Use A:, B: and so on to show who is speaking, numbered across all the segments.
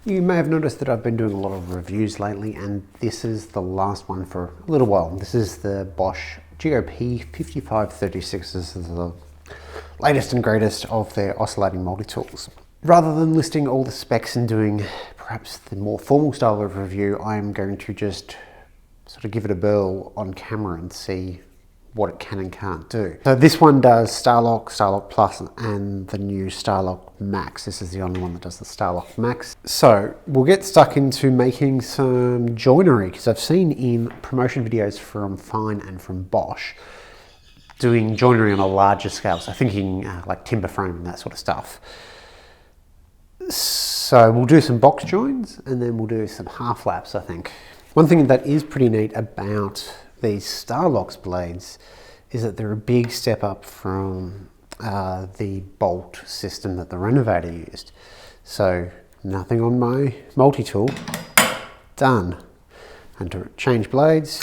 A: You may have noticed that I've been doing a lot of reviews lately, and this is the last one for a little while. This is the Bosch GOP 5536. This is the latest and greatest of their oscillating multi-tools. Rather than listing all the specs and doing perhaps the more formal style of review, I'm going to just sort of give it a whirl on camera and see what it can and can't do. So this one does Starlock, Starlock Plus, and the new Starlock Max. This is the only one that does the Starlock Max. So we'll get stuck into making some joinery, because I've seen in promotion videos from Fine and from Bosch doing joinery on a larger scale. So thinking like timber frame and that sort of stuff. So we'll do some box joins and then we'll do some half laps, I think. One thing that is pretty neat about these Starlock blades is that they're a big step up from the bolt system that the Renovator used. So nothing on my multi-tool, done. And to change blades,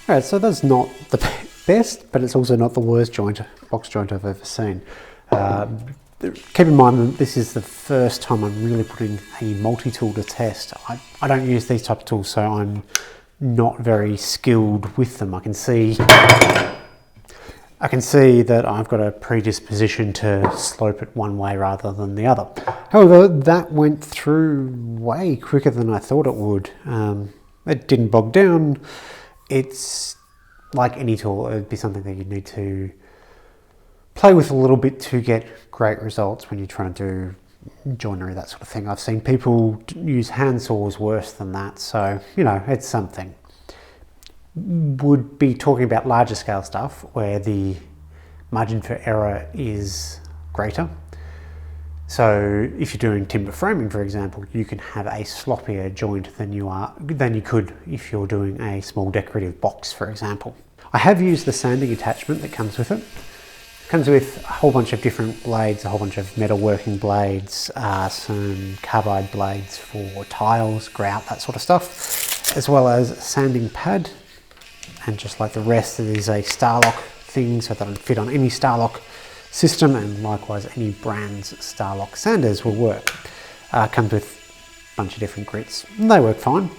A: alright, so that's not the best, but it's also not the worst box joint I've ever seen. Keep in mind that this is the first time I'm really putting a multi-tool to test. I don't use these type of tools, so I'm not very skilled with them. I can see that I've got a predisposition to slope it one way rather than the other. However, that went through way quicker than I thought it would. It didn't bog down. It's like any tool, it would be something that you need to play with a little bit to get great results when you're trying to do joinery, that sort of thing. I've seen people use hand saws worse than that, so you know, it's something. Would be talking about larger scale stuff where the margin for error is greater. So if you're doing timber framing, for example, you can have a sloppier joint than you could if you're doing a small decorative box, for example. I have used the sanding attachment that comes with it. It comes with a whole bunch of different blades, a whole bunch of metalworking blades, some carbide blades for tiles, grout, that sort of stuff, as well as a sanding pad. And just like the rest, it is a Starlock thing, so that it'll fit on any Starlock system, and likewise any brand's Starlock sanders will work. Comes with a bunch of different grits, and they work fine.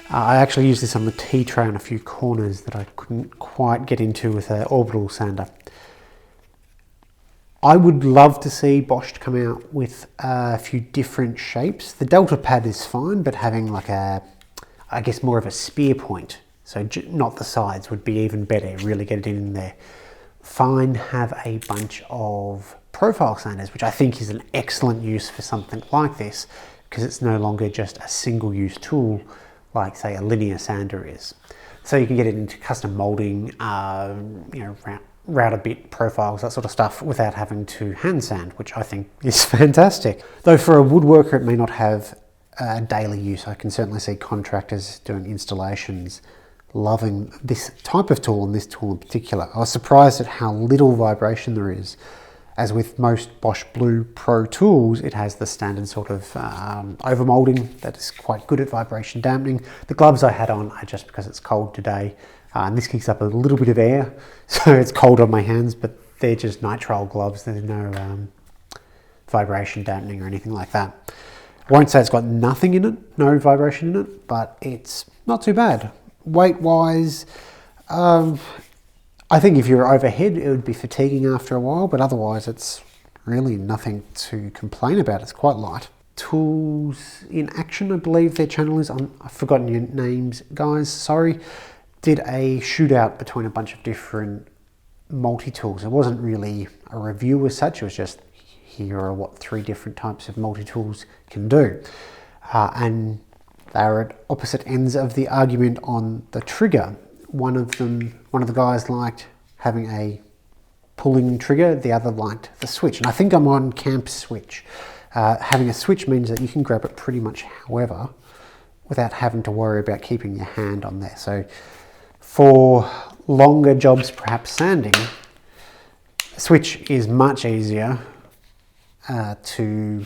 A: I actually used this on the T-tray on a few corners that I couldn't quite get into with an orbital sander. I would love to see Bosch come out with a few different shapes. The Delta pad is fine, but having like I guess more of a spear point, so not the sides, would be even better, really get it in there. Fine have a bunch of profile sanders, which I think is an excellent use for something like this, because it's no longer just a single-use tool like, say, a linear sander is. So you can get it into custom molding, you know, router bit profiles, that sort of stuff, without having to hand sand, which I think is fantastic. Though for a woodworker, it may not have daily use. I can certainly see contractors doing installations loving this type of tool, and this tool in particular. I was surprised at how little vibration there is. As with most Bosch Blue Pro tools, it has the standard sort of overmolding that is quite good at vibration dampening. The gloves I had on are just because it's cold today, and this kicks up a little bit of air, so it's cold on my hands, but they're just nitrile gloves. There's no vibration dampening or anything like that. I won't say it's got nothing in it, no vibration in it, but it's not too bad. Weight-wise, I think if you're overhead, it would be fatiguing after a while, but otherwise it's really nothing to complain about. It's quite light. Tools in Action, I believe their channel is. I've forgotten your names, guys, sorry. Did a shootout between a bunch of different multi-tools. It wasn't really a review as such, it was just here are what 3 different types of multi-tools can do. And they're at opposite ends of the argument on the trigger. One of the guys liked having a pulling trigger, the other liked the switch. And I think I'm on camp switch. Having a switch means that you can grab it pretty much however without having to worry about keeping your hand on there. So for longer jobs, perhaps sanding, a switch is much easier to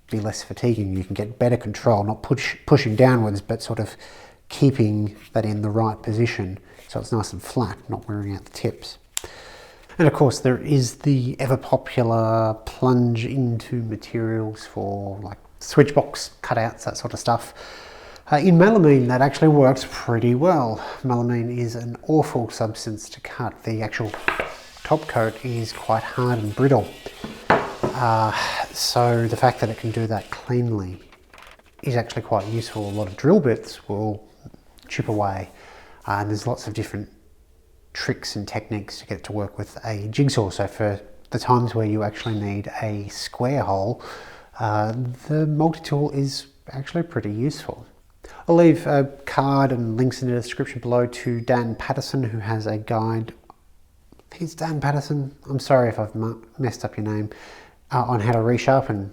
A: be less fatiguing. You can get better control, not pushing downwards, but sort of keeping that in the right position so it's nice and flat, not wearing out the tips. And of course there is the ever popular plunge into materials for like switch box cutouts, that sort of stuff. In melamine that actually works pretty well. Melamine is an awful substance to cut. The actual top coat is quite hard and brittle. So the fact that it can do that cleanly is actually quite useful. A lot of drill bits will chip away, and there's lots of different tricks and techniques to get it to work with a jigsaw. So for the times where you actually need a square hole, the multi-tool is actually pretty useful. I'll leave a card and links in the description below to Dan Pattison, who has a guide. I think it's Dan Pattison, I'm sorry if I've messed up your name, on how to resharpen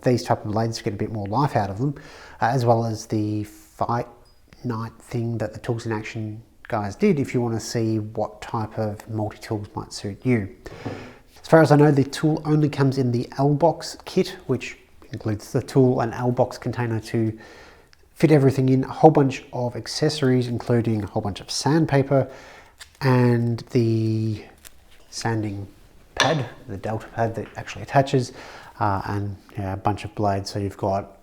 A: these type of blades to get a bit more life out of them, as well as the fight night thing that the Tools in Action guys did if you want to see what type of multi-tools might suit you. As far as I know, the tool only comes in the L-box kit, which includes the tool and L-box container to fit everything in, a whole bunch of accessories, including a whole bunch of sandpaper and the sanding pad, the delta pad that actually attaches, and a bunch of blades. So you've got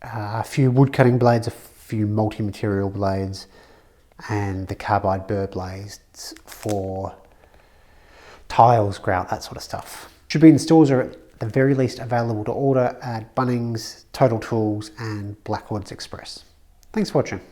A: a few wood cutting blades, a few multi-material blades, and the carbide burr blades for tiles, grout, that sort of stuff. Should be in stores or at the very least available to order at Bunnings, Total Tools and Blackwoods Express. Thanks for watching.